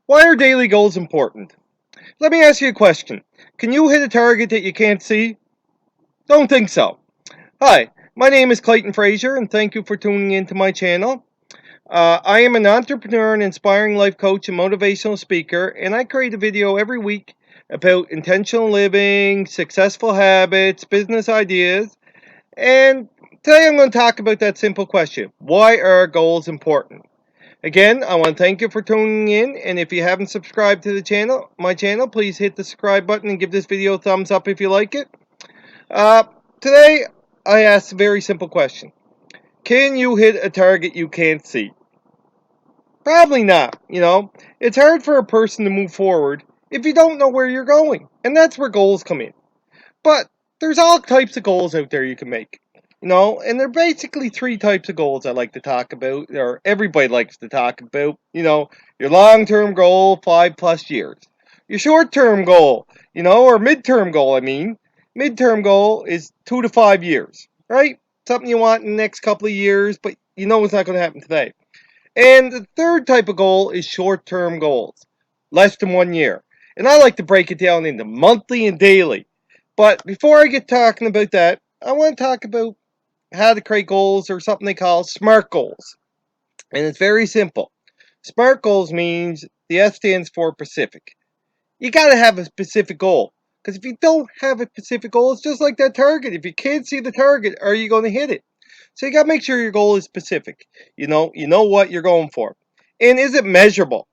Why are daily goals important? Let me ask you a question. Can you hit a target that you can't see? Don't think so. Hi, my name is Clayton Frazier, and thank you for tuning into my channel. I am an entrepreneur and inspiring life coach and motivational speaker, and I create a video every week about intentional living, successful habits, business ideas, and today I'm going to talk about that simple question. Why are goals important? Again, I want to thank you for tuning in, and if you haven't subscribed to my channel, please hit the subscribe button and give this video a thumbs up if you like it. Uh, Today, I asked a very simple question. Can you hit a target you can't see? Probably not, It's hard for a person to move forward if you don't know where you're going, and that's where goals come in. But there's all types of goals out there you can make. And there are basically three types of goals I like to talk about, or everybody likes to talk about. Your long term goal, 5+ years. Your short term goal, or midterm goal, I mean. Midterm goal is 2 to 5 years, right? Something you want in the next couple of years, but you know it's not going to happen today. And the third type of goal is short term goals, less than 1 year. And I like to break it down into monthly and daily. But before I get talking about that, I want to talk about how to create goals, or something they call SMART goals. And it's very simple. SMART goals means the S stands for Pacific. You got to have a specific goal. Because if you don't have a specific goal, it's just like that target. If you can't see the target, are you going to hit it? So you got to make sure your goal is specific. You know what you're going for. And is it measurable?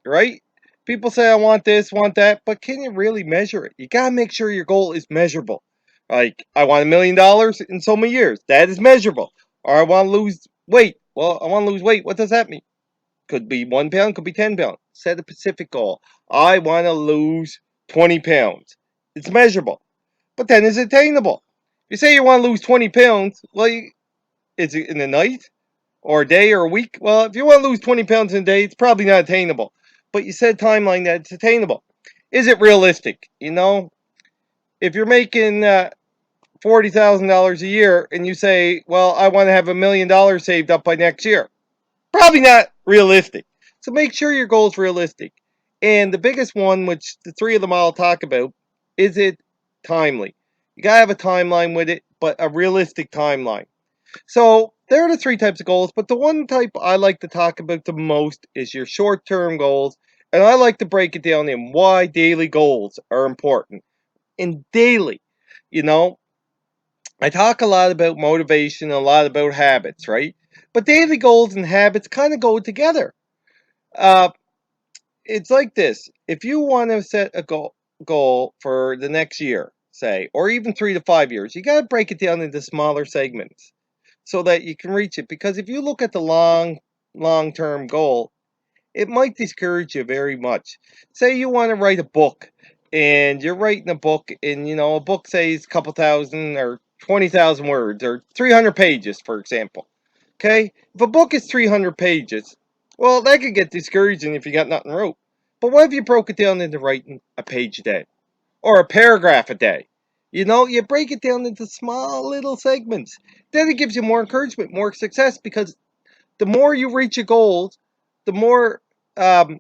Right? People say, I want this, want that, but can you really measure it? You got to make sure your goal is measurable. Like, I want $1 million in so many years. That is measurable. Or I want to lose weight. Well, I want to lose weight. What does that mean? Could be 1 pound, could be 10 pounds. Set a specific goal. I want to lose 20 pounds. It's measurable. But then is it attainable? If you say you want to lose 20 pounds, well, is it in a night? Or a day or a week? Well, if you want to lose 20 pounds in a day, it's probably not attainable. But you said timeline that it's attainable. Is it realistic? If you're making $40,000 a year and you say, well, I want to have $1 million saved up by next year, probably not realistic. So make sure your goal is realistic. And the biggest one, which the three of them I'll talk about, is it timely? You got to have a timeline with it, but a realistic timeline. So there are the three types of goals, but the one type I like to talk about the most is your short-term goals, and I like to break it down in why daily goals are important. In daily, you know, I talk a lot about motivation and a lot about habits, right? But daily goals and habits kind of go together. Uh, it's like this: if you want to set a goal for the next year, say, or even 3 to 5 years, you got to break it down into smaller segments so that you can reach it. Because if you look at the long-term goal, it might discourage you very much. Say you want to write a book, and you're writing a book, and a book says a couple thousand or 20,000 words or 300 pages, for example. Okay, if a book is 300 pages, well, that could get discouraging if you got nothing wrote. But what if you broke it down into writing a page a day or a paragraph a day? You break it down into small little segments. Then it gives you more encouragement, more success, because the more you reach your goals, the more um,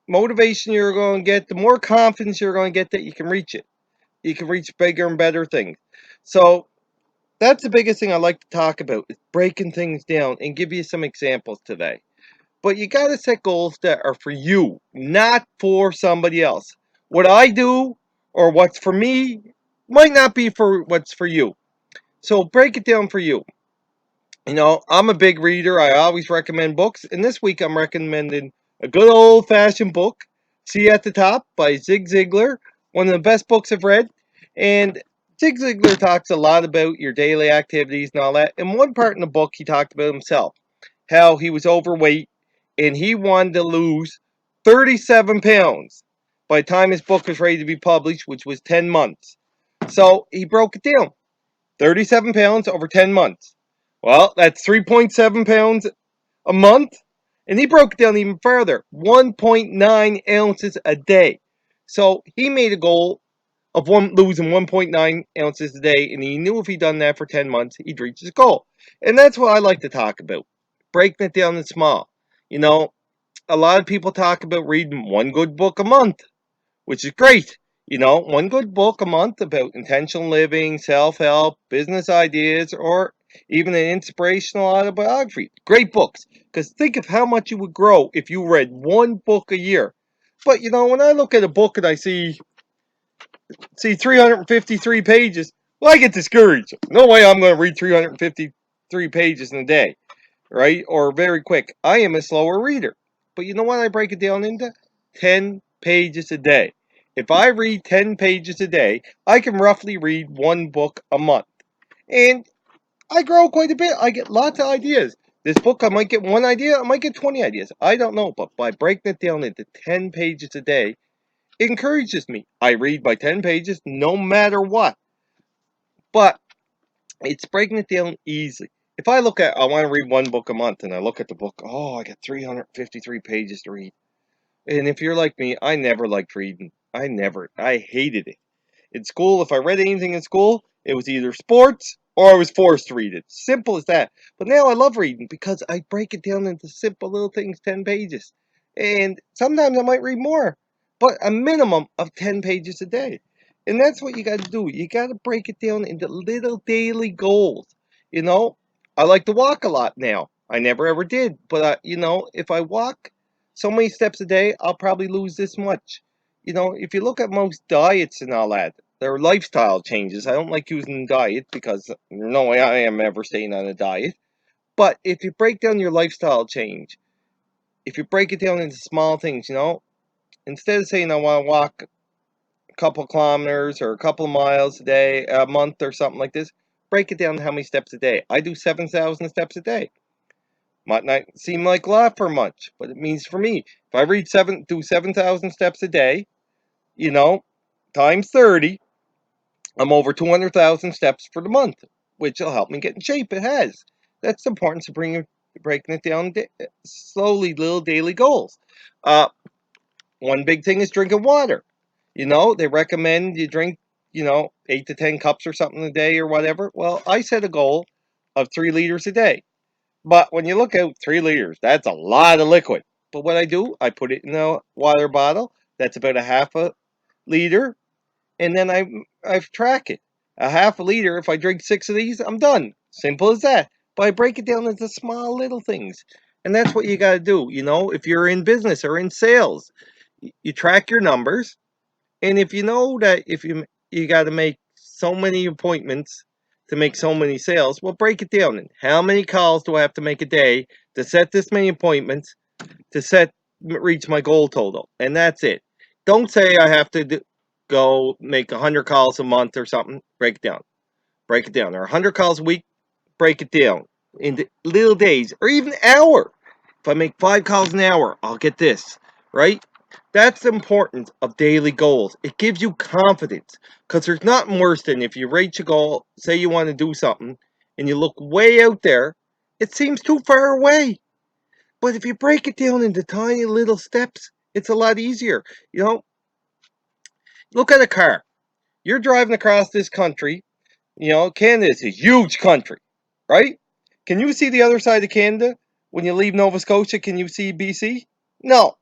motivation you're going to get, the more confidence you're going to get that you can reach it. You can reach bigger and better things. So that's the biggest thing I like to talk about, is breaking things down and give you some examples today. But you got to set goals that are for you, not for somebody else. What I do or what's for me might not be for what's for you. So break it down for you. I'm a big reader. I always recommend books. And this week I'm recommending a good old fashioned book, See at the Top by Zig Ziglar, one of the best books I've read. And Zig Ziglar talks a lot about your daily activities and all that. And one part in the book, he talked about himself, how he was overweight and he wanted to lose 37 pounds by the time his book was ready to be published, which was 10 months. So he broke it down, 37 pounds over 10 months. Well, that's 3.7 pounds a month. And he broke it down even further, 1.9 ounces a day. So he made a goal of losing 1.9 ounces a day, and he knew if he'd done that for 10 months, he'd reach his goal. And that's what I like to talk about, breaking it down in small. You know, a lot of people talk about reading one good book a month, which is great. One good book a month about intentional living, self help, business ideas, or even an inspirational autobiography. Great books. Because think of how much you would grow if you read one book a year. But when I look at a book and I see 353 pages, well, I get discouraged. No way I'm going to read 353 pages in a day, right? Or very quick. I am a slower reader. But you know what I break it down into? 10 pages a day. If I read 10 pages a day, I can roughly read one book a month. And I grow quite a bit. I get lots of ideas. This book, I might get one idea, I might get 20 ideas. I don't know. But by breaking it down into 10 pages a day, it encourages me. I read my 10 pages no matter what. But it's breaking it down easily. If I want to read one book a month and I look at the book, oh, I got 353 pages to read. And if you're like me, I never liked reading. I hated it. In school, if I read anything in school, it was either sports or I was forced to read it. Simple as that. But now I love reading because I break it down into simple little things, 10 pages. And sometimes I might read more, but a minimum of 10 pages a day. And that's what you got to do. You got to break it down into little daily goals. You know, I like to walk a lot now. I never ever did. But, if I walk so many steps a day, I'll probably lose this much. If you look at most diets and all that, their lifestyle changes. I don't like using diet because there's no way I am ever staying on a diet. But if you break down your lifestyle change, if you break it down into small things, instead of saying I want to walk a couple kilometers or a couple of miles a day, a month or something like this, break it down to how many steps a day. I do 7,000 steps a day. Might not seem like a lot for much, but it means for me. If I do 7,000 steps a day, you know, times 30, I'm over 200,000 steps for the month, which will help me get in shape. It has. That's the importance of breaking it down slowly, little daily goals. Uh, One big thing is drinking water. They recommend you drink, 8 to 10 cups or something a day or whatever. Well, I set a goal of 3 liters a day. But when you look at 3 liters, that's a lot of liquid. But what I do, I put it in a water bottle that's about a half a liter, and then I track it. A half a liter. If I drink 6 of these, I'm done. Simple as that. But I break it down into small little things, and that's what you got to do. If you're in business or in sales, you track your numbers, and if you know that if you got to make so many appointments to make so many sales, well, break it down. And how many calls do I have to make a day to set this many appointments to reach my goal total? And that's it. Don't say I have to go make 100 calls a month or something. Break it down. Break it down. Or 100 calls a week. Break it down into little days or even hour. If I make 5 calls an hour, I'll get this, right? That's the importance of daily goals. It gives you confidence because there's nothing worse than if you reach a goal, say you want to do something, and you look way out there, it seems too far away. But if you break it down into tiny little steps, it's a lot easier. You know, look at a car. You're driving across this country. Canada is a huge country, right? Can you see the other side of Canada when you leave Nova Scotia? Can you see BC? No.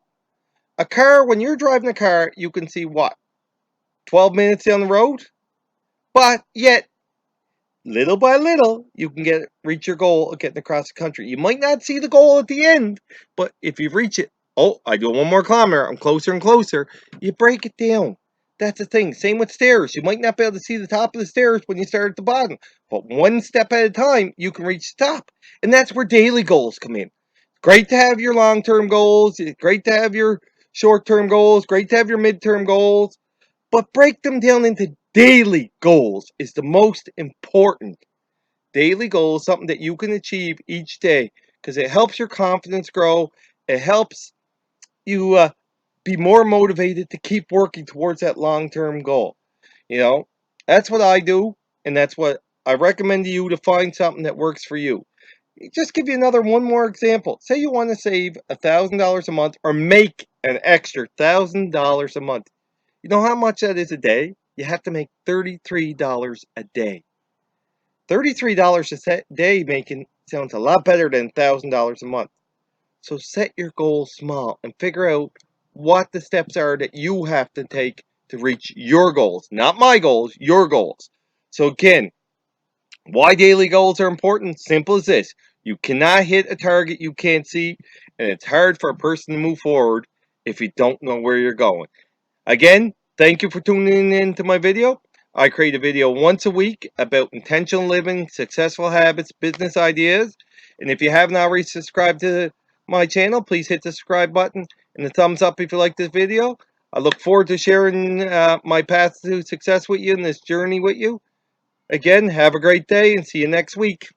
When you're driving a car, you can see what? 12 minutes down the road? But yet, little by little, you can reach your goal of getting across the country. You might not see the goal at the end, but if you reach it, oh, I do one more kilometer, I'm closer and closer. You break it down. That's the thing. Same with stairs. You might not be able to see the top of the stairs when you start at the bottom, but one step at a time, you can reach the top. And that's where daily goals come in. Great to have your long-term goals. Great to have your short-term goals. Great to have your mid-term goals. But break them down into daily goals is the most important. Daily goals, something that you can achieve each day because it helps your confidence grow. It helps you be more motivated to keep working towards that long-term goal. You know, that's what I do, and that's what I recommend to you to find something that works for you. Just give you one more example. Say you want to save $1,000 a month or make an extra $1,000 a month. You know how much that is a day? You have to make $33 a day. $33 a day making sounds a lot better than $1,000 a month. So set your goals small and figure out what the steps are that you have to take to reach your goals. Not my goals, your goals. So again, why daily goals are important? Simple as this. You cannot hit a target you can't see, and it's hard for a person to move forward if you don't know where you're going. Again, thank you for tuning in to my video. I create a video once a week about intentional living, successful habits, business ideas. And if you haven't already subscribed to my channel, please hit the subscribe button and the thumbs up if you like this video. I look forward to sharing my path to success with you and this journey with you. Again, have a great day and see you next week.